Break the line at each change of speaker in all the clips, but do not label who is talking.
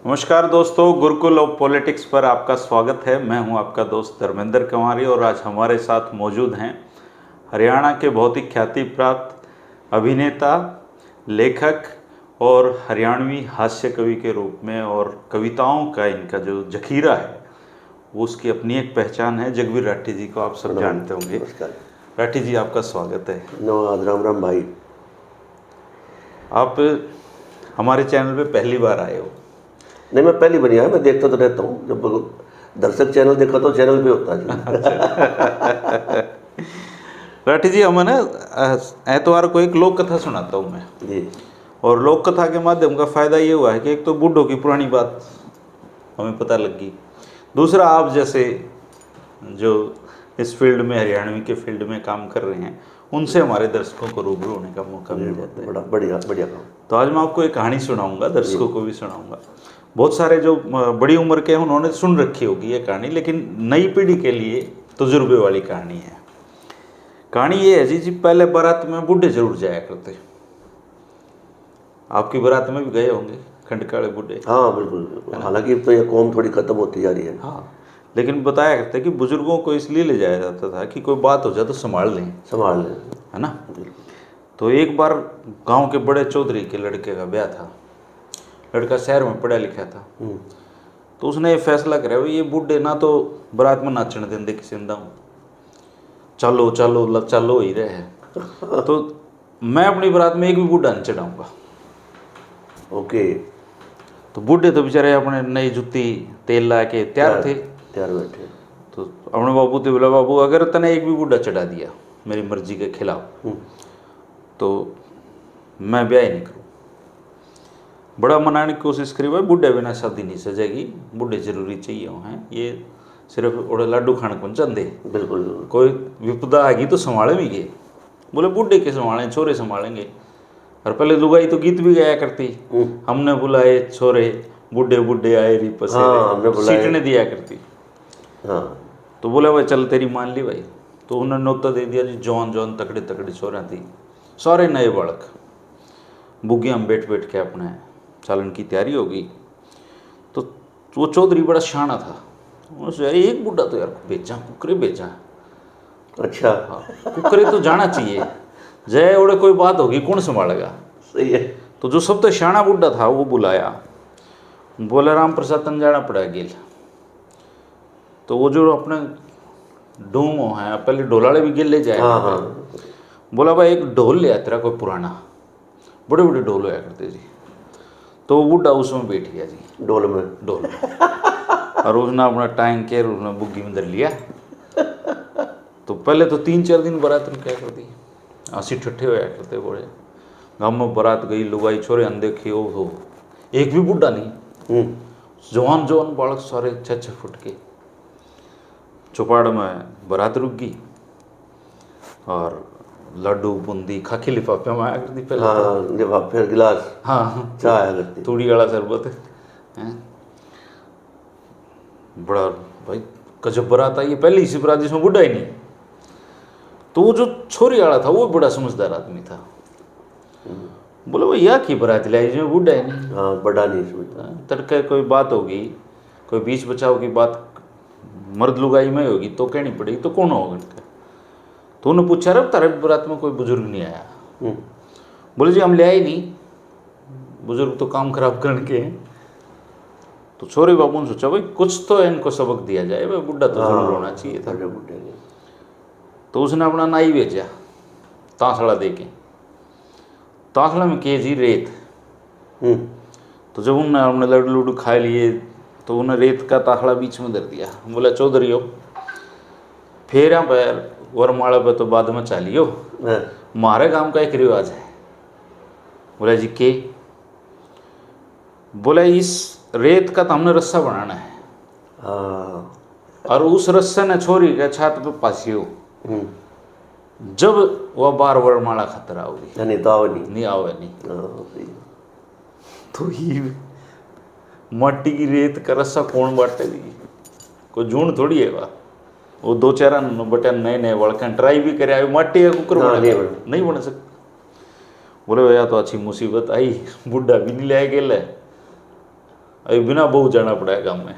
नमस्कार दोस्तों, Gurukul of politics पर आपका स्वागत है। मैं हूं आपका दोस्त धर्मेंद्र कुमारी और आज हमारे साथ मौजूद हैं हरियाणा के बहुत ही ख्याति प्राप्त अभिनेता, लेखक और हरियाणवी हास्य कवि के रूप में और कविताओं का इनका जो जखीरा है वो उसकी अपनी एक पहचान है। जगवीर राठी जी को आप सब जानते होंगे।
नमस्कार।
राठी जी, आपका स्वागत है।
नवाद राम राम भाई।
आप हमारे चैनल पे पहली बार आए हो।
नहीं, मैं पहली बनी है, मैं देखता तो रहता हूँ। जब दर्शक चैनल देखा तो चैनल पे होता है।
राठी जी, हमें ना एतवार को एक लोक कथा सुनाता हूँ मैं।
जी।
और लोक कथा के माध्यम का फायदा ये हुआ है कि एक तो बूढ़ों की पुरानी बात हमें पता लगी, दूसरा आप जैसे जो इस फील्ड में, हरियाणवी के फील्ड में काम कर रहे हैं, उनसे हमारे दर्शकों को रूबरू होने का मौका मिल जाता है।
बड़ा बढ़िया बढ़िया काम।
तो आज मैं आपको एक कहानी सुनाऊंगा, दर्शकों को भी सुनाऊंगा। बहुत सारे जो बड़ी उम्र के हैं उन्होंने सुन रखी होगी ये कहानी, लेकिन नई पीढ़ी के लिए तजुर्बे वाली कहानी है। कहानी ये है जी, पहले बारात में बूढ़े जरूर जाया करते। आपकी बारात में भी गए होंगे खंडकाले बूढ़े।
हाँ बिल्कुल। हालांकि अब तो ये कौम थोड़ी खत्म होती जा रही है।
हाँ, लेकिन बताया करते कि बुजुर्गों को इसलिए ले जाया जाता था कि कोई बात हो जाए तो संभाल लें,
संभाल लें।
है ना। तो एक बार गांव के बड़े चौधरी के लड़के का ब्याह था। लड़का शहर में पढ़ा लिखा था। तो उसने ये फैसला करा, ये बूढ़े ना तो बारात में नाचने देंगे किसी ने, चलो चलो चलो ही रहे हैं। तो मैं अपनी बारात में एक भी बूढ़ा नहीं चढ़ाऊंगा।
ओके।
तो बूढ़े तो बेचारे अपने नई जुत्ती तेल ला के तैयार थे।
तैयार बैठे।
तो अपने बाबू तो बोला, बाबू अगर तने एक भी बूढ़ा चढ़ा दिया मेरी मर्जी के खिलाफ तो मैं ब्याह ही नहीं करूँ। बड़ा मनाने की कोशिश करी, भाई बूढ़े बिना शादी नहीं सजेगी, बूढ़े जरूरी चाहिए हैं, ये सिर्फ ओढ़े लाडू खाने को चंदे,
बिल्कुल।
कोई विपदा आएगी तो संभाले भी गए। बोले बूढ़े के संभालें, छोरे संभालेंगे। और पहले लुगाई तो गीत भी गाया करती, हमने बुलाए छोरे बूढ़े बूढ़े आए री पसेरे, सीटने दिया करती।
हाँ।
तो बोले भाई चल तेरी मान ली भाई। तो उन्होंने नोता दे दिया जी, जौन जौन तकड़े तकड़े छोरा थी, सारे नए बालक बुग्गिया में बैठ बैठ के अपने चालन की तैयारी हो गई। तो वो चौधरी बड़ा शाना था, उन्होंने एक बूढ़ा तो यार भेजा, कुकरे भेजा।
अच्छा।
हाँ, कुकरे तो जाना चाहिए, जय ओड़े कोई बात होगी कौन संभालेगा।
सही है।
तो जो सब तो शाना बूढ़ा था वो बुलाया, बोले राम प्रसाद तन जाना पड़ा गेल। तो वो जो अपने डूम है, पहले ढोलाड़े भी गिल ले जाए।
हाँ।
बोला भाई एक ढोल ले तेरा कोई पुराना, बड़े बड़े ढोल होया करते जी। तो वो बूढ़ा उसमें बैठ गया जी,
डोल में।
और उसने अपना टाइम केयर उसने बुग्गी में धर लिया। तो पहले तो 3-4 दिन बारात में क्या कर दी, हंसी ठट्ठे होया करते बड़े। गाँव में बारात गई, लुगाई छोरे अनदेखे, ओ हो एक भी बूढ़ा नहीं। जवान जवान बालक सारे 6-6 फुट के। चौपाड़ में बारात रुक गई और लड्डू बूंदी खाकी लिफाफे में आया करती पहले।
हाँ, जब फिर गिलास।
हाँ,
चाय आया करती।
तूड़ी वाला शरबत है। बड़ा भाई गजब बारात आई है, पहली इसी बारात जिसमें बूढ़ा ही नहीं। तो वो जो छोरी वाला था वो बड़ा समझदार आदमी था। बोले भाई यह की बारात लाई जिसमें बूढ़ा ही नहीं।
हाँ, बड़ा नहीं समझता।
तड़के कोई बात होगी, कोई बीच बचाव की बात मर्द लुगाई में होगी तो कहनी पड़ेगी, तो कौन होगा इनका। तो उन्होंने पूछा रहा तारे बारात में कोई बुजुर्ग नहीं आया। बोले जी हम ले आए नहीं, बुजुर्ग तो काम खराब करने के हैं। तो छोरे बाबू ने सोचा भाई कुछ तो इनको सबक दिया जाए, भाई बूढ़ा तो जरूर होना चाहिए था। तो उसने अपना नाई भेजा तांसड़ा दे के, तांसड़ा में के जी रेत। तो जब उन्होंने हमने लड्डू लुड्डू खा लिए तो उन्हें रेत का ताखड़ा बीच में धर दिया। बोला चौधरी हो फेरा पैर वरमाला पे तो बाद में चालियो, मारे गांव का एक रिवाज है। बोला जी के। बोला इस रेत का तो हमने रस्सा बनाना है और उस रस्से ने छोरी के छात पे पासियो, जब वह बार वरमाला खतरा होगी नहीं आवे नहीं। तो ही मट्टी की रेत का रस्सा कौन बांटेगी, कोई जून थोड़ी है वह। वो 2-4 बटे नए नए वड़कन ट्राई भी करे, मट्टी का कुकर नहीं बन सकता। बोले भैया तो अच्छी मुसीबत आई, बुढ़ा भी नहीं ले गेल है अभी बिना बहू जाना पड़ा है गाँव में।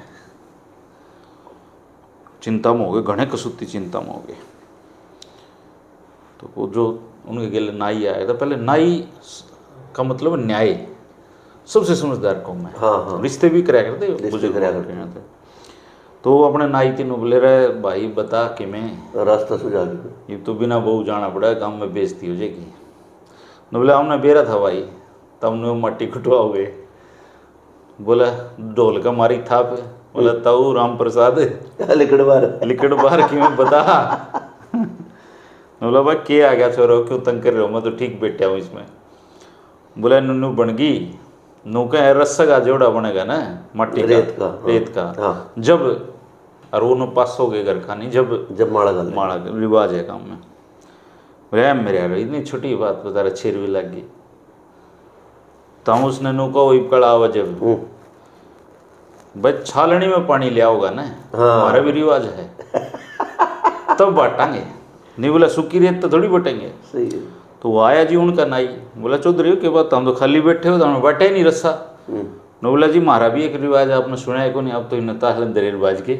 चिंता में हो गए, घने कसूती चिंता में हो गए। तो वो जो उनके गेले नाई आया था, पहले नाई का मतलब न्याय, सबसे समझदार कौम है।
हाँ।
रिश्ते भी कराया करते
रिश्ते कराया करते
यहाँ थे। तो वो अपने नाई तीनों बोले रहे, भाई बता कि मैं
रास्ता सुझा के
ये तो बिना बहू जाना पड़ा, गाँव में बेइज्जती हो जाएगी। न बोले हमने बेरा था भाई, तब ने मट्टी कुटवाओगे। बोला ढोल का मारी थाप। बोला ताऊ राम प्रसाद
लिकड़
बार कि मैं बता। बोला भाई क्या आ गया छोरो, क्यों तंग कर रहे हो, मैं तो ठीक बैठा हूँ इसमें। बोला नुनू बन गई, नू का रस्सा का जोड़ा बनेगा ना मट्टी का, रेत का।
हाँ।
जब और वो पास हो गए घर खानी, जब माड़ा रिवाज है काम में। बोले मेरे यार इतनी छोटी बात बता रहा, 6 रुपये लग गई। तो उसने नू को कड़ा आवा जब भाई छालनी में पानी लिया होगा ना, हमारा भी रिवाज है, तब बांटेंगे। नहीं बोला सूखी रेत तो थोड़ी बटेंगे।
सही है।
तो वो आया जी उनका नाई। बोला चौधरी के बाद हम तो खाली बैठे हो, तो हमें बांटे ही नहीं रस्सा। न बोला जी हमारा भी एक रिवाज आपने सुना है को नहीं, आप तो इन ताहलंदरे रिवाज के।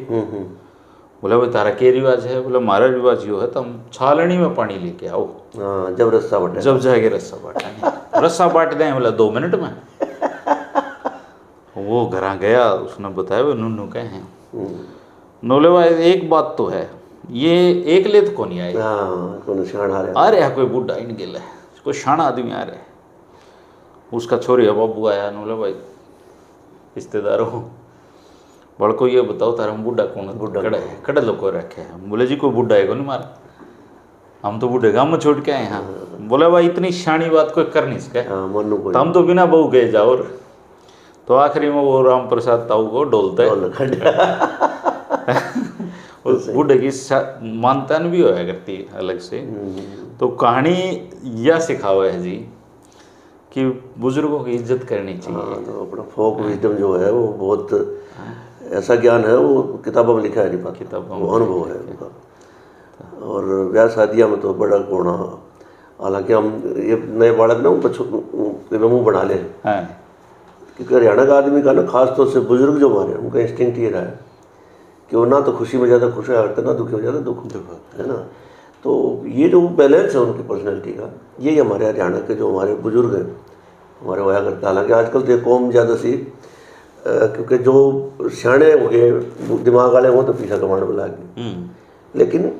बोला भाई तारा के रिवाज है? बोला हमारा रिवाज यो है, तो हम छालनी में पानी लेके आओ,
जब रस्सा बांटे,
जब जाएगा रस्सा बांटेंगे। रस्सा बांट दें बोला 2 मिनट में। वो घर गया, उसने बताया वो नुनू कहे हैं। नोले भाई एक बात तो है, ये एक लेत को नहीं आए, आ रहा कोई बुढ़ा इन गेला, कोई शाना आदमी आ रहा है। उसका छोरी है बाबू आया। नोले भाई रिश्तेदार हो, बड़को ये बताओ तारा बुढ़ा कौन है? कड़े लोग रखे हैं। बोले जी कोई बुढ़ा है को नहीं मारा, हम तो बूढ़े गाँव में छोड़ के आए हैं। बोला भाई इतनी शानी बात कोई कर नहीं सके, तो हम तो बिना बहू गए जाओ। तो आखिरी में वो राम प्रसाद ताऊ को डोलता है। उस बूढ़े की मानता भी होया करती है अलग से। तो कहानी यह सिखावा है जी कि बुजुर्गों की इज्जत करनी चाहिए।
तो अपना फोक विजडम जो है वो बहुत ऐसा ज्ञान है, वो किताबों में लिखा है नहीं पाता, किताबों में अनुभव है उनका। और ब्याह शादियाँ में तो बड़ा कोना, हालांकि हम ये नए बालक ना मुँह बना ले, क्योंकि हरियाणा का आदमी का ना खास तौर से बुजुर्ग जो हमारे, उनका इंस्टिंक्ट ये रहा है कि वो ना तो खुशी में ज़्यादा खुश रहते, ना दुखी में ज़्यादा दुख है ना। तो ये जो बैलेंस है उनकी पर्सनैलिटी का, यही हमारे हरियाणा के जो हमारे बुजुर्ग हैं हमारे होया करते। हालांकि आजकल तो ये कौम ज़्यादा सी, क्योंकि जो सियाणे हो गए दिमाग वाले वो तो पीछा कमाने में लगे, लेकिन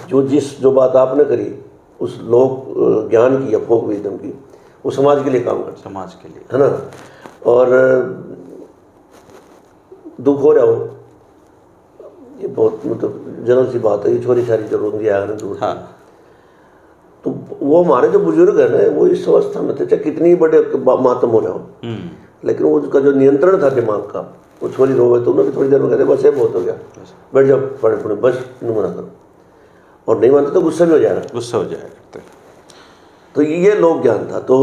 जो बात आपने करी उस लोक ज्ञान की या फोक विजडम की, वो समाज के लिए काम करता,
समाज के लिए
है ना। और दुख हो रहा हो, ये बहुत मतलब जनरल सी बात है, ये छोरी छारी जो रोंदी आया ना दूर।
हाँ।
तो वो हमारे जो बुजुर्ग है ना, वो इस अवस्था में थे, चाहे कितनी बड़े मातम हो रहा हो, लेकिन वो उसका जो नियंत्रण था दिमाग का, वो छोरी रोवे तो उन्हें भी थोड़ी देर में कहते बस ये बहुत हो गया, बैठ जाओ पढ़े पढ़े, बस नहीं मना करो। और नहीं मानते तो गुस्सा भी हो जाएगा,
गुस्सा हो जाएगा।
तो ये लोक ज्ञान था। तो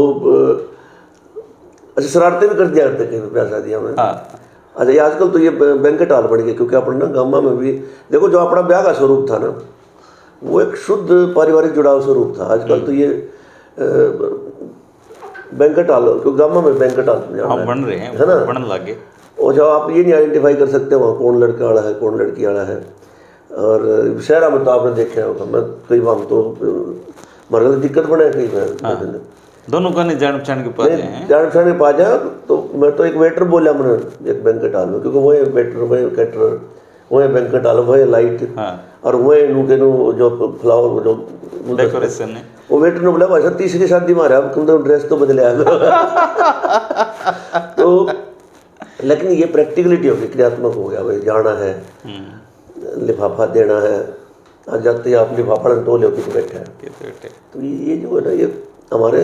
अच्छा शरारतें भी कर दिया करते कहीं ब्याह शादियों में। अच्छा ये आजकल तो ये बैंकेट हॉल बन गए, क्योंकि अपने ना गाँव में भी देखो जो अपना ब्याह का स्वरूप था ना, वो एक शुद्ध पारिवारिक जुड़ाव स्वरूप था। आजकल तो ये बैंकेट हॉल, क्योंकि गाँव में बैंकेट हॉल
बन रहे हैं,
है ना,
बनने लगे।
और जब आप ये नहीं आइडेंटिफाई कर सकते वहाँ कौन लड़का वाला है कौन लड़की वाला है। और शहर में तो आपने देखे होगा, मैं कई बार तो मरने दिक्कत बने कई बार,
दोनों का नहीं जान पहचान के पास हैं,
जान पहचान के पास जाए। तो मैं तो एक वेटर बोला मैंने एक बैंकेट हॉल में, क्योंकि वही वेटर वही कैटर वही बैंकेट हॉल वही लाइट, और वही नू के नू जो फ्लावर जो
डेकोरेशन है,
वो वेटर ने बोला भाई साहब तीसरी शादी मारा तुम तो ड्रेस तो बदले आ तो लेकिन ये प्रैक्टिकलिटी हो गई, क्रियात्मक हो गया, भाई जाना है लिफाफा देना है, आज जाते ही आप लिफाफा तो ले के बैठे हैं। तो ये जो है ना, ये हमारे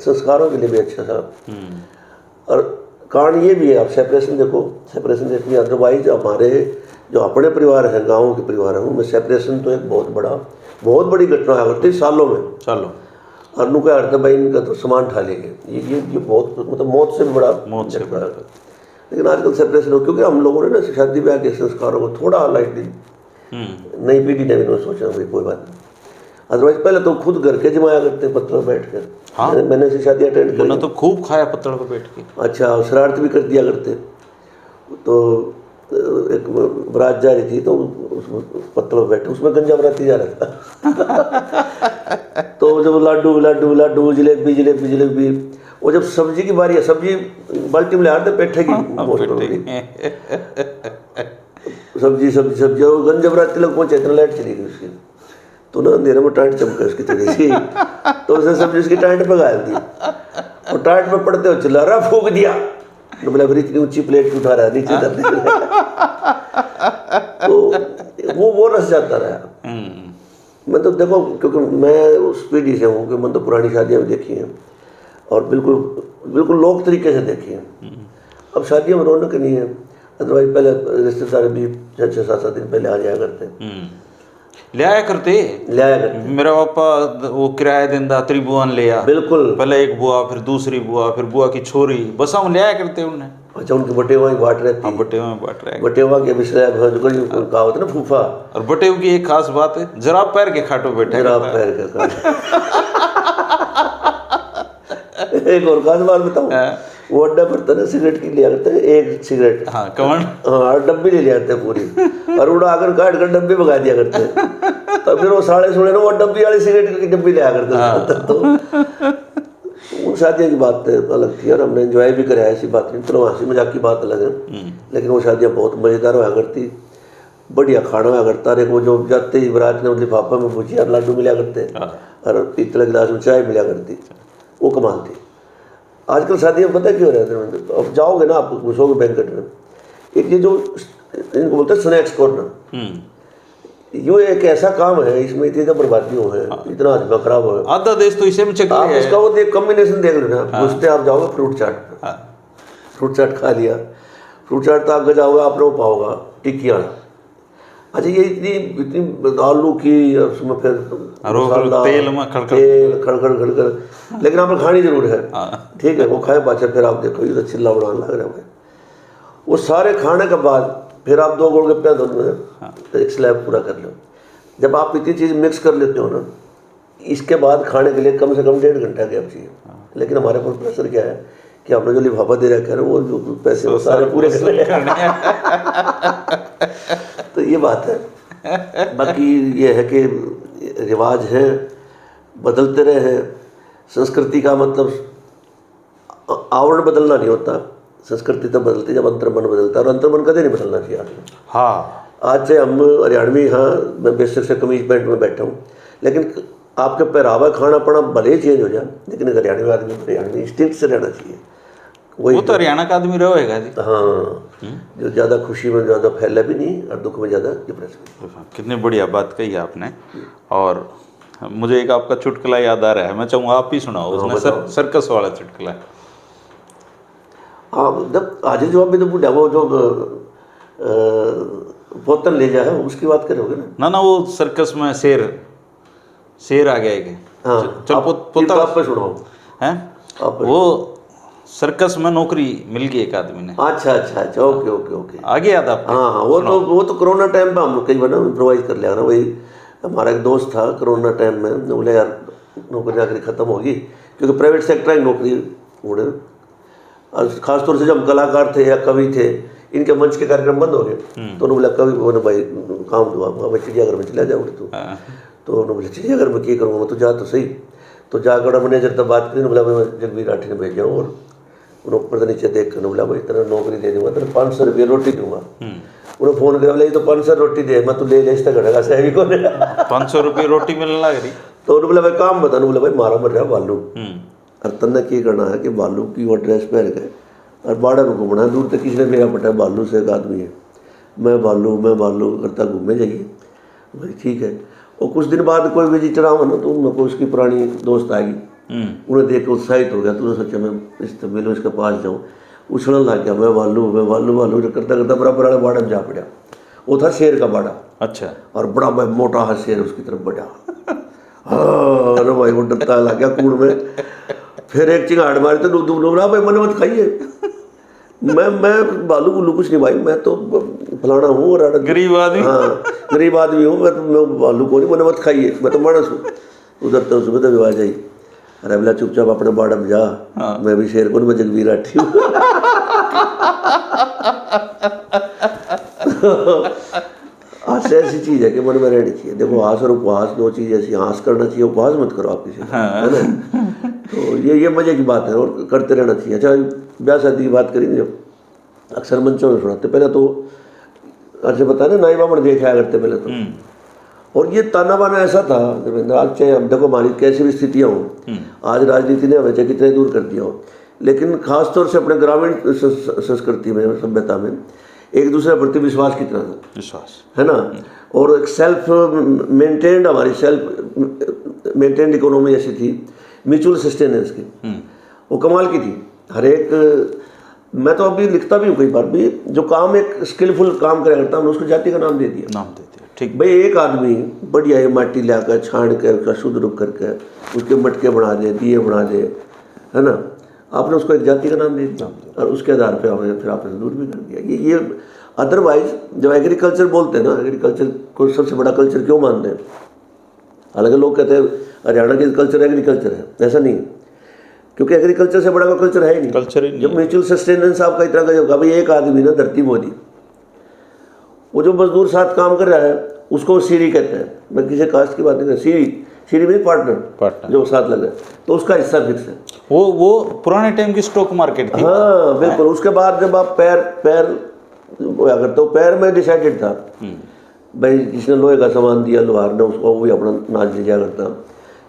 संस्कारों के लिए भी अच्छा था। और कारण ये भी है, आप सेपरेशन देखो, सेपरेशन देखिए, अदरवाइज हमारे जो अपने परिवार हैं, गाँव के परिवार हैं, उनमें सेपरेशन तो एक बहुत बड़ी घटना है करती सालों में। और नु क्या अर्थ भाई इनका तो सामान ठा लेंगे, ये बहुत मतलब मौत से भी बड़ा है। लेकिन आजकल सेपरेशन हो, क्योंकि हम लोगों ने ना शादी ब्याह के संस्कारों को थोड़ा लाइटली नई पीढ़ी ने भी सोचा भाई कोई बात नहीं। अदरवाइज पहले तो खुद घर के जमाया करते पत्थर पर बैठ कर।
हाँ।
मैंने ऐसी शादी अटेंड की।
मैंने तो खूब खाया पत्थर पर बैठ के।
अच्छा, शरारत भी कर दिया करते। तो एक बारात जा रही थी तो उस पत्थर पर बैठे, उसमें गंजा बराती जा रहा था। तो जब लाडू लाडू लाडू, जलेबी जलेबी जलेबी, वो जब सब्जी की बारी है, सब्जी बाल्टी में ले आते पेठे की सब्जी सब्जी सब्जी, और गंजा बराती लोग पहुंचे, इतना लाइट चली गई उसकी, तो ना अंधेरे में टाइट चमका उसकी थोड़ी सी, तो उसने सब्जी उसकी टाइट पे गाल दी, और टाइट पे पड़ते हो चिल्ला रहा, फूक दिया। तो बोला फिर इतनी ऊंची प्लेट क्यों उठा रहा है, नीचे दर्द। तो वो रस जाता रहा। मैं तो देखो, क्योंकि मैं उस पीढ़ी से हूँ कि मैं तो पुरानी शादियाँ भी देखी हैं और बिल्कुल बिल्कुल लोक तरीके से देखी हैं। अब शादियों में रौनक नहीं है। अदरवाइज पहले रिश्तेदार भी 6-7 दिन पहले आ जाया करते,
ले आया करते। मेरा पापा वो किराया देंदा त्रिभुवन ले आ,
बिल्कुल।
पहले एक बुआ, फिर दूसरी बुआ, फिर बुआ की छोरी, बस हम ले आया करते उन्हें।
अच्छा, उनके बटेवा ही बांट रहे थे।
हाँ, बटेवा में बांट रहे।
बटेवा के विषय कहावत ना, फूफा।
और बटेव की एक खास बात है, जरा पैर के खाटो बैठे,
जरा पैर के खाटो। एक और खास बात बताऊं, वो अड्डा पड़ता ना सिगरेट की लिया करते हैं, एक सिगरेट।
हाँ, कौन?
हाँ, डब्बी ले लिया करते पूरी, और उड़ा आकर काट कर डब्बी भगा दिया करते। तो फिर वो साढ़े सोने ना वो डब्बी वाली सिगरेट की डब्बी लिया करते। तो उन शादियों की बात अलग थी और हमने एंजॉय भी कराया, ऐसी बात नहीं। चलो हंसी मजाक की बात अलग है, लेकिन वो शादियाँ बहुत मज़ेदार हुआ करती, बढ़िया खाना हुआ करता। अरे वो जो जाते ही बारात में लिफाफा में भुजिया लाडू मिला करते और पीतल गिलास में चाय मिला करती, वो कमाल थी। आजकल शादियाँ पता क्यों रहते हैं, अब जाओगे ना आप घुसोगे बैंकेट में, एक ये जो इनको बोलते हैं स्नैक्स कॉर्नर, यो एक ऐसा काम है, इसमें इतनी बर्बादी हो है, इतना आदमी खराब हो है,
आधा देश तो इसे में चक्कर
आप
है।
इसका वो देख कॉम्बिनेशन देख लेना। घुसते आप जाओगे फ्रूट चाट, फ्रूट चाट खा लिया, फ्रूट चाट तो आगे जाओगे आप लोग पाओगा टिक्कियाँ। अच्छा, ये इतनी आलू की, उसमें फिर
तेल में
खड़खड़, लेकिन आपने खानी जरूर है, ठीक है। वो खाए पाचे, फिर आप देखो ये तो चिल्ला बनाने लग रहा है। वो सारे खाने के बाद फिर आप 2 गोलगप्पे दो में एक स्लैब पूरा कर लो। जब आप इतनी चीज़ मिक्स कर लेते हो ना, इसके बाद खाने के लिए कम से कम 1.5 घंटा गैप चाहिए। लेकिन हमारे पर प्रेशर क्या है कि हमने जो लिफाफा दे रखा है वो जो पैसे वो सारे पूरे करने हैं। तो ये बात है। बाकी ये है कि रिवाज हैं, बदलते रहे हैं। संस्कृति का मतलब आवरण बदलना नहीं होता, संस्कृति तब बदलती जब अंतर्मन बदलता है, और अंतर्मन कभी नहीं बदलना चाहिए आदमी।
हाँ,
आज से हम हरियाणवी, हाँ मैं बेशक से कमीज पैंट में बैठा हूँ, लेकिन आपके पहरावा खाना पड़ा भले ही चेंज हो जाए, लेकिन हरियाणवी आदमी हरियाणवी इंस्टिंक्ट से रहना चाहिए।
वो तो हरियाणा का आदमी रहेगा जी।
हाँ, जो ज़्यादा खुशी में ज़्यादा फैला भी नहीं और दुख में ज़्यादा डिप्रेस भी।
कितनी बढ़िया बात कही आपने। और मुझे एक आपका चुटकुला याद आ रहा है, मैं चाहूँगा आप ही सुनाओ। उसने सर्कस वाला चुटकुला।
हाँ, जब आज जवाब में तो बूढ़ा वो जो बोतल ले जाए उसकी बात करोगे ना?
ना, वो सर्कस में शेर आ गया है।
हाँ,
चल
पोतल आप पे सुनाओ
हैं। वो सर्कस में नौकरी मिल गई एक आदमी ने।
अच्छा, ओके
आ गया था आपको?
हाँ, वो तो कोरोना टाइम पे हम कई बार ना इम्प्रोवाइज कर लिया ना। वही हमारा एक दोस्त था कोरोना टाइम में, बोले यार नौकरी चाकरी खत्म होगी, क्योंकि प्राइवेट सेक्टर की नौकरी उड़े, और खासतौर से जब हम कलाकार थे या कवि थे, इनके मंच के कार्यक्रम बंद हो गए। तो उन्होंने बोला कवि बोले भाई काम दुआ भाई चिड़ियाघर में चला जाओगे तू। तो उन्होंने बोला चिड़ियाघर में क्या करूँगा, मैं तो जा तो सही। तो जाकर मैनेजर तब बात करी, बोला मैं जगवीर राठी ने भेज जाऊँ, और उन्होंने ऊपर नीचे देख कर बोला भाई तेरा नौकरी दे दूँगा, तेरा 500 रुपये रोटी दूँगा। उन्हें फोन किया, बोला ये तो 500 रोटी दे, मैं तो ले इस तक घड़ेगा सही को
500 रुपये रोटी मिलने लग रही।
तो उन्होंने बोला भाई काम बता, बोला भाई मारा मर रहा बालू, और तन्ने क्या करना है कि बालू की वो ड्रेस पहन के और बाड़ा में घूमना है। दूर तक किसी ने मेरा पटा बालू से एक आदमी है, मैं बालू करता घूमने जाइए। भाई ठीक है। और कुछ दिन बाद कोई विजिटर आओ ना, तो उनको उसकी पुरानी दोस्त आएगी, उन्हें देख के उत्साहित हो गया। तूने सोचा मैं इस मिलो इसके पास जाऊँ, उछलने लग गया, मैं बालू करता बराबर वाले बाड़ा में जा पड़ा। वो था शेर का बाड़ा।
अच्छा।
और बड़ा भाई मोटा हाथ शेर उसकी तरफ बढ़ा। हाँ, अरे भाई वो डरता लग गया कूड़ में। फिर एक चिंगाड़ मारी तो दूध भाई मन मत खाइए, मैं बालू बुल्लू कुछ नहीं भाई, मैं तो फलाना हूँ और
गरीब आदमी।
हाँ गरीब आदमी हूँ मैं बालू को नहीं, मैंने मत खाइए, मैं तो मानस हूँ। उधर तो सुबह तो विवाह जाई, अरे बोला चुपचाप अपने बाड़ा में जा।
हाँ।
मैं भी शेर को नहीं, मैं जगवीर आठी हूँ। हास ऐसी चीज है कि मन में रहनी चाहिए। देखो हास और उपहास दो चीज ऐसी, हास करना चाहिए, उपहास मत करो आप किसी का, है ना। तो ये मजे की बात है और करते रहना चाहिए। अच्छा ब्याह शादी की बात करेंगे, जब अक्सर मंचों में सुनाते, पहले तो अच्छे बता ना नाई बामण देख आया करते पहले तो। और ये ताना बाना ऐसा था देवेंद्र, आज चाहे अब देखो हमारी कैसी भी स्थितियाँ हों, आज राजनीति ने हमें चाहे कितने दूर कर दिया हो, लेकिन खासतौर से अपने ग्रामीण संस्कृति में, सभ्यता में एक दूसरे प्रति विश्वास कितना था,
विश्वास,
है ना। और एक सेल्फ मेंटेन्ड, हमारी सेल्फ मेंटेन्ड इकोनॉमी ऐसी थी, म्यूचुअल सस्टेनेंस की, वो कमाल की थी। हर एक, मैं तो अभी लिखता भी हूँ कई बार भी, जो काम एक स्किलफुल काम करा करता हूँ उसको जाति का नाम दे दिया,
नाम देते हैं, ठीक।
भाई एक आदमी बढ़िया है माटी लाकर छान कर उसका शुद्ध रूप करके उसके मटके बना दे, दिए बना दे, है ना, आपने उसको एक जाति का नाम दे दिया और उसके आधार पे हमें फिर आपने दूर भी कर दिया। ये अदरवाइज जब एग्रीकल्चर बोलते हैं ना, एग्रीकल्चर को सबसे बड़ा कल्चर क्यों मानते हैं, हालांकि लोग कहते हैं हरियाणा के कल्चर एग्रीकल्चर है, ऐसा नहीं है, क्योंकि एग्रीकल्चर से बड़ा कोई कल्चर है ही नहीं।
कल्चर ही नहीं।
जब म्यूचुअल सस्टेनेंस आपका इतना का होगा, भाई एक आदमी ना धरती बोली, वो जो मजदूर साथ काम कर रहा है उसको सीरी कहते हैं। मैं किसी कास्ट की बात नहीं कर, सीरी में पार्टनर जो साथ लगे, तो उसका हिस्सा फिक्स है।
वो पुराने टाइम की स्टॉक मार्केट थी।
हाँ बिल्कुल। उसके बाद जब आप पैर होया करते हो, पैर में डिसाइडेड था भाई, जिसने लोहे का सामान दिया लोहार ने उसको वो भी अपना नाज ले जाया करता,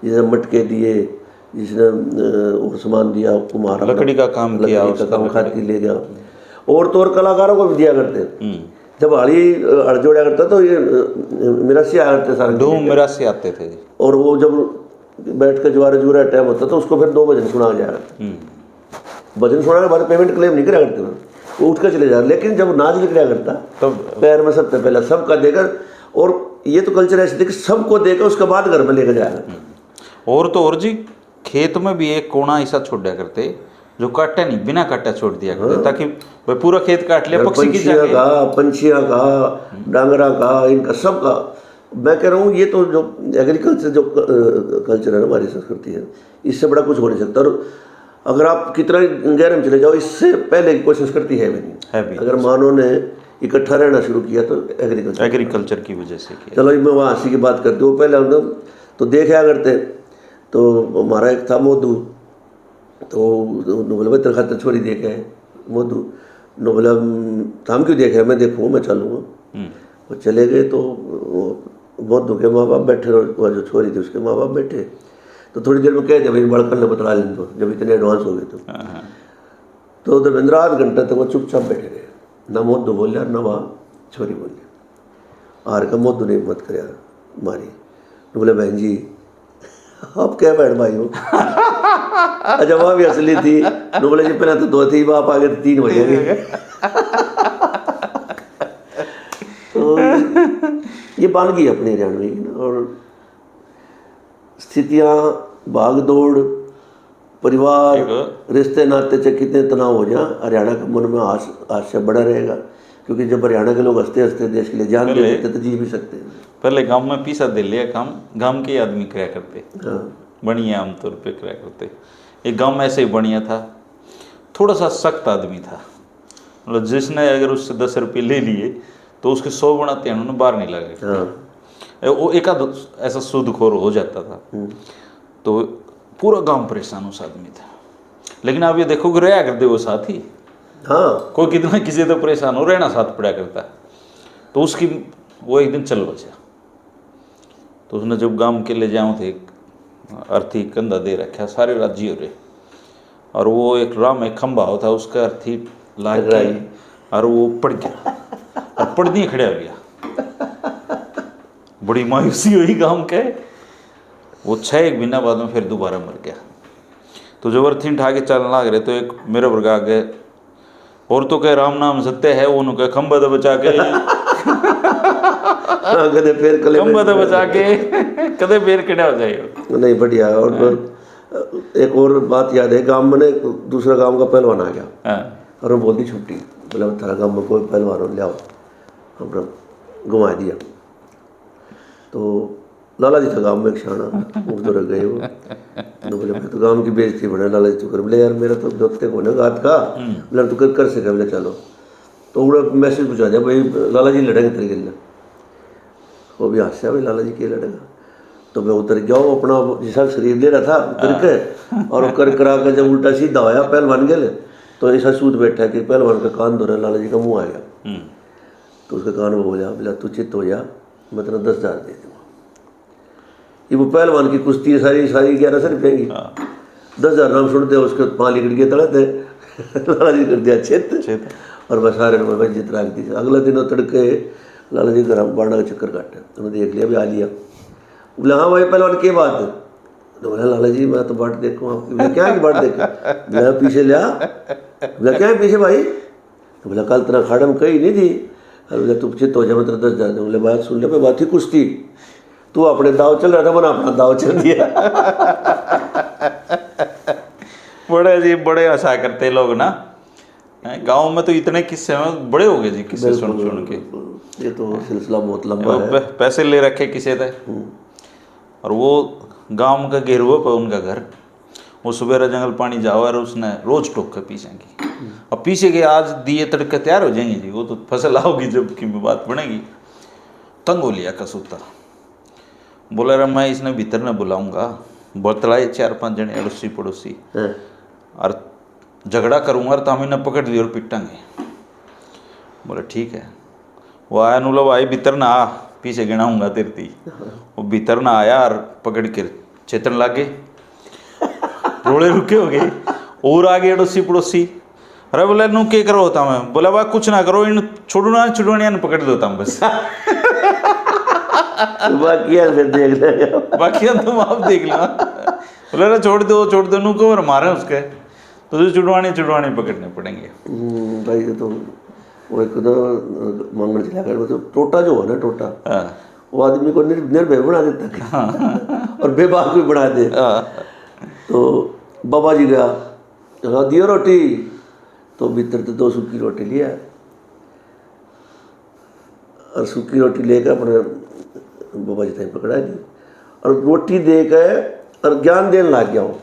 जिसने मटके दिए, जिसने और सामान दिया कुम्हार
लकड़ी का काम किया,
उसका काम खाती ले गया। और तो और कलाकारों को भी दिया करते, जब हाड़ी हड़ जोड़ा करता तो ये मिरासी आया करते सारे,
धूम मिरासी आते थे।
और वो जब बैठ कर जुआरे जुरा टाइम होता तो उसको फिर 2 भजन सुना जाएगा। भजन सुनाने के बाद पेमेंट क्लेम नहीं करा करते, वो उठ कर चले जा। लेकिन जब नाच लिख रहा करता तो पैर में सबसे पहले सबका देकर, और ये तो कल्चर ऐसे थे कि सबको देकर उसके बाद घर में लेकर जाएगा।
और तो और जी खेत में भी एक कोना ऐसा छोड़ दिया करते जो काटे नहीं, बिना काटे छोड़ दिया करते, ताकि भाई पूरा खेत काट लिया, पक्षी की जगह,
पंछियाँ का, डांगरा का, इनका सबका। मैं कह रहा हूँ ये तो जो एग्रीकल्चर जो कल्चर है ना, हमारी संस्कृति है, इससे बड़ा कुछ हो नहीं सकता। और अगर आप कितना गहरे में चले जाओ, इससे पहले की कोई संस्कृति है भी नहीं। अगर मानव ने इकट्ठा रहना शुरू किया तो
एग्रीकल्चर की वजह से किया।
चलो मैं वहाँ हंसी की बात करती हूँ, पहले हम तो देखा करते, तो हमारा एक था मोदू, तो बोला भाई तेरे खातर छोरी देखे है मोदू, नो बोला हम क्यों देखे, मैं देखूँ मैं चलूँगा। वो चले गए तो मोदू के माँ बाप बैठे, वो जो छोरी थी उसके माँ बाप बैठे, तो थोड़ी देर में कह दिया भाई बड़कन ने बतला लें, तो जब इतने एडवांस हो गए तो देवेंद्र आध घंटे तक वो चुपचाप बैठे रहे, ना मोदू बोलिया ना वहाँ छोरी बोली। आर का मोदू ने हिम्मत कर मारी, तो बोले बहन जी आप क्या बैठ भाई हो। अच्छा वहाँ भी असली थी, तो बोले जी पहले तो 2 थी, आप आगे 3 हो जाएंगे। तो ये बानगी अपनी हरियाणवी की ना, और स्थितियाँ, भाग दौड़, परिवार, रिश्ते नाते चाहे कितने तनाव हो जाए, हरियाणा के मन में आज से बड़ा रहेगा, क्योंकि जब हरियाणा के लोग हंसते हंसते देश के लिए जान दे देते तो जी भी सकते हैं।
पहले गांव में पीसा दे लिया काम गांव के आदमी कराया करते,
हाँ
बढ़िया आमतौर पे कराया करते। एक गांव में ऐसे ही बढ़िया था, थोड़ा सा सख्त आदमी था, मतलब जिसने अगर उससे 10 रुपये ले लिए तो उसके 100 बनाते हैं, उन्होंने बाहर नहीं लगा।
हाँ।
वो एक आध ऐसा सूदखोर हो जाता था, तो पूरा गांव परेशान उस आदमी था। लेकिन आप ये देखो कि रहा करते वो साथ ही,
हाँ
कोई कितना किसी तो परेशान हो, रहना साथ पड़ा करता। तो उसकी वो एक दिन चल बचा, तो उसने जब गांव के ले जाऊँ थे, अर्थी कंधा दे रखा सारे राज्य हो रहे, और वो एक राम एक खंभा होता उसका अर्थी लाग गई, और वो पड़ गया, और पड़ नहीं खड़ा हो गया। बड़ी मायूसी हुई गांव के। वो 6 महीना बाद में फिर दोबारा मर गया। तो जब अर्थी उठा के चलने लग रहे तो एक मेरे वर्ग आ गए, और तो कह राम नाम सत्य है, वो कह खंभा तो बचा के
कदे फिर
खंभा तो बचा के कदे फिर खड़ा हो जाएगा।
नहीं बढ़िया। और एक और बात याद है, गांव में दूसरा गांव का पहलवान आ गया, और वो बोल दी छुट्टी, बोला थारा गाँव में कोई पहलवान हो लियाओ, अपना घुमा दिया। तो लाला जी था गाँव में एक शाना, वो तो रह गए वो। तो बोले मैं तो गाँव की बेइज्जती बने, लाला जी तो कर, बोले यार मेरा तो जोतते को ना गात का, बोले तू कर सके, बोले चलो। तो उड़ा मैसेज पूछा दिया भाई लाला जी लड़ेंगे तेरे गिल्ला, वो भी हास्या भाई लाला जी के लड़ेगा। तो मैं उतर गया, वो अपना जैसा शरीर ले रहा था उतर के, और कर करा कर जब उल्टा सीधा होया पहलवान गए, तो ऐसा सूत बैठा कि पहलवान का कान धो रहा, लाला जी का मुँह आ गया। तो उसके कान में बोला, बोला तू चित्त हो जा, मैं तेरा 10,000 दे दूँगा। ये वो पहलवान की कुश्ती सारी 1100 रुपये की, 10,000 नाम सुनते उसके 5 लिकड़ के तड़े थे। लाला जी कर दिया चित्त, और बस सारे भाई जित रख दी। अगला दिन तड़के लाला जी घर बाड़ा का चक्कर काटे, उन्होंने देख लिया भी आ लिया। बोला हाँ भाई पहलवान के बात है? तो बोला लाला जी मैं तो बाट देखूँ आपकी। बोला क्या की बाट देखा? बोला पीछे लिया। बोला क्या है पीछे भाई? तो बोला कल तेरा खाड़ा में कही नहीं थी। बोला तू चित्त हो जाए, मैं तेरा 10,000 दूँ। बोले बात सुन ले, मैं बात ही कुश्ती, तू अपने दाव चल रहा था, मैंने अपना दाव चल दिया।
बड़े जी बड़े हंसा करते लोग ना, गांव में तो इतने किस्से में बड़े हो गए जी, किस्से सुन के।
ये तो सिलसिला बहुत लंबा है।
पैसे ले रखे किसी थे, और वो गांव का घेरुआ पे उनका घर, वो सुबेरा जंगल पानी जाओ और उसने रोज टोक के पीछेंगी। अब पीछे के आज दिए तड़के तैयार हो जाएंगे जी, वो तो फसल आओगी जब की बात बनेगी। तंग हो लिया कसूता, बोला रे मैं इसने भीतर न बुलाऊंगा, बतलाए 4-5 जने अड़ोसी पड़ोसी, और झगड़ा करूंगा और तामी ने पकड़ ली और पिटांगे। बोले ठीक है। वो आया नुला भाई भीतर ना आ, पीछे गिनाऊंगा तेरे ती। वो भीतर ना आया और पकड़ के चेतन लागे, रोड़े रुके हो गए, और आगे अड़ोसी पड़ोसी। अरे बोले नू के करो होता मैं? बोला भाई कुछ ना करो, इन छोड़ूना छुड़वानिया ने पकड़ देता हूँ बस।
बाकी फिर देख लेगा,
बाकी तुम आप देख लो। बोले अरे छोड़ दो नू को मारे उसके, तो जो छुड़वानी पकड़ने पड़ेंगे।
भाई ये तो वो एक तो मंगल चला कर, मतलब टोटा जो है ना टोटा, वो आदमी को निर्भय बना देता है और बेबाक भी बना दे। तो बाबा जी गया, हाँ दियो रोटी, तो भीतर तो 2 सूखी रोटी लिया, और सूखी रोटी लेकर अपने बाबा जी तक पकड़ा दी, और रोटी दे के और ज्ञान देने लग गया हूँ।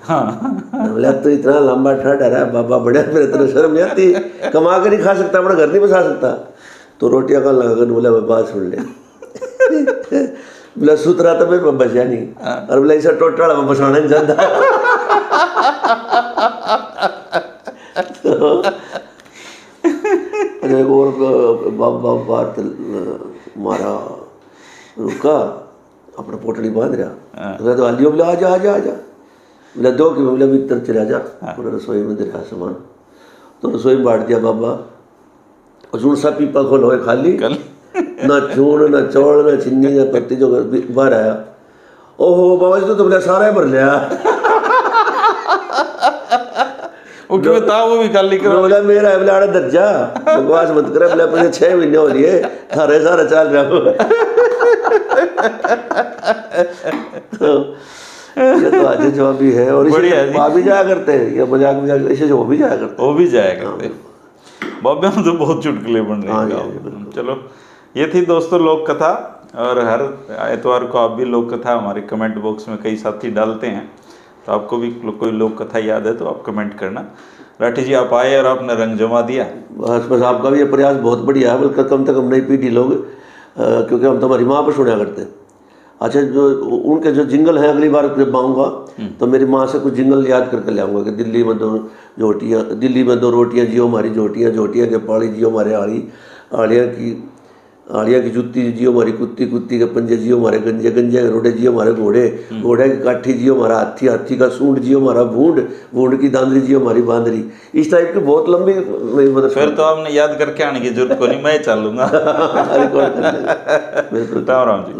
बोला तो इतना लंबा ठहरा रहा बाबा, बड़े मेरे तरह शर्म नहीं आती, कमा कर नहीं खा सकता, अपना घर नहीं बसा सकता। तो रोटियां खाने लगा कर, बोला बात सुन ले। बोला सुत रहा था मेरे में बचा नहीं, और बोला ऐसा टोटला में बसाना नहीं चाहता। और बात मारा, रुका, अपना पोटली बांध रहा, तो आलियो बोला आजा आजा आजा, बोला 2 कि बोला भीतर चला जा, पूरा रसोई में दे रहा सामान। तो रसोई में बांट दिया बाबा, और चूड़ सा पीपा खोल हो खाली, ना चूड़ ना चौड़ ना चिन्नी ना पत्ती, जो बाहर आया। ओहो बाबा जी तो बोला सारा ही भर लिया।
वो क्यों था, वो भी खाली करो।
बोला मेरा है, बोला दर्जा बकवास मत करे, बोला अपने 6 महीने हो लिए, सारे सारा चल रहा। तो ये तो आज जवाब भी है, और इसे भी जाया करते हैं, या मजाक ऐसे जो भी जाया करते हैं।
बाबे में तो बहुत चुटकुले बन रहे हैं। चलो ये थी दोस्तों लोक कथा, और हर एतवार को आप भी लोक कथा हमारे कमेंट बॉक्स में कई साथी डालते हैं, तो आपको भी कोई लोक कथा याद है तो आप कमेंट करना। राठी जी आप आए और आपने रंग जमा दिया।
बस आपका भी ये प्रयास बहुत बढ़िया है, बल्कि कम से कम नई पीढ़ी लोग, क्योंकि हम तो हमारी माँ पर सुना करते हैं। अच्छा, जो उनके जो जिंगल हैं, अगली बार जब आऊँगा तो मेरी माँ से कुछ जिंगल याद करके ले आऊँगा कि दिल्ली में 2 रोटियाँ जियो हमारी जोटियाँ के पाली जियो हमारे आड़िया की जुत्ती जियो हमारी कुत्ती के पंजे जियो हमारे गंजे के रोडे जियो हमारे घोड़े की काठी जियो हमारा हाथी का सूंड जियो हमारा भूंड की दांदरी जियो हमारी बांदरी। इस टाइप की बहुत लंबी, मतलब
फिर तो आपने याद करके आने की जरूरत को नहीं, मैं चलूंगा।
रिकॉर्ड कर लेंगे।
राम राम जी।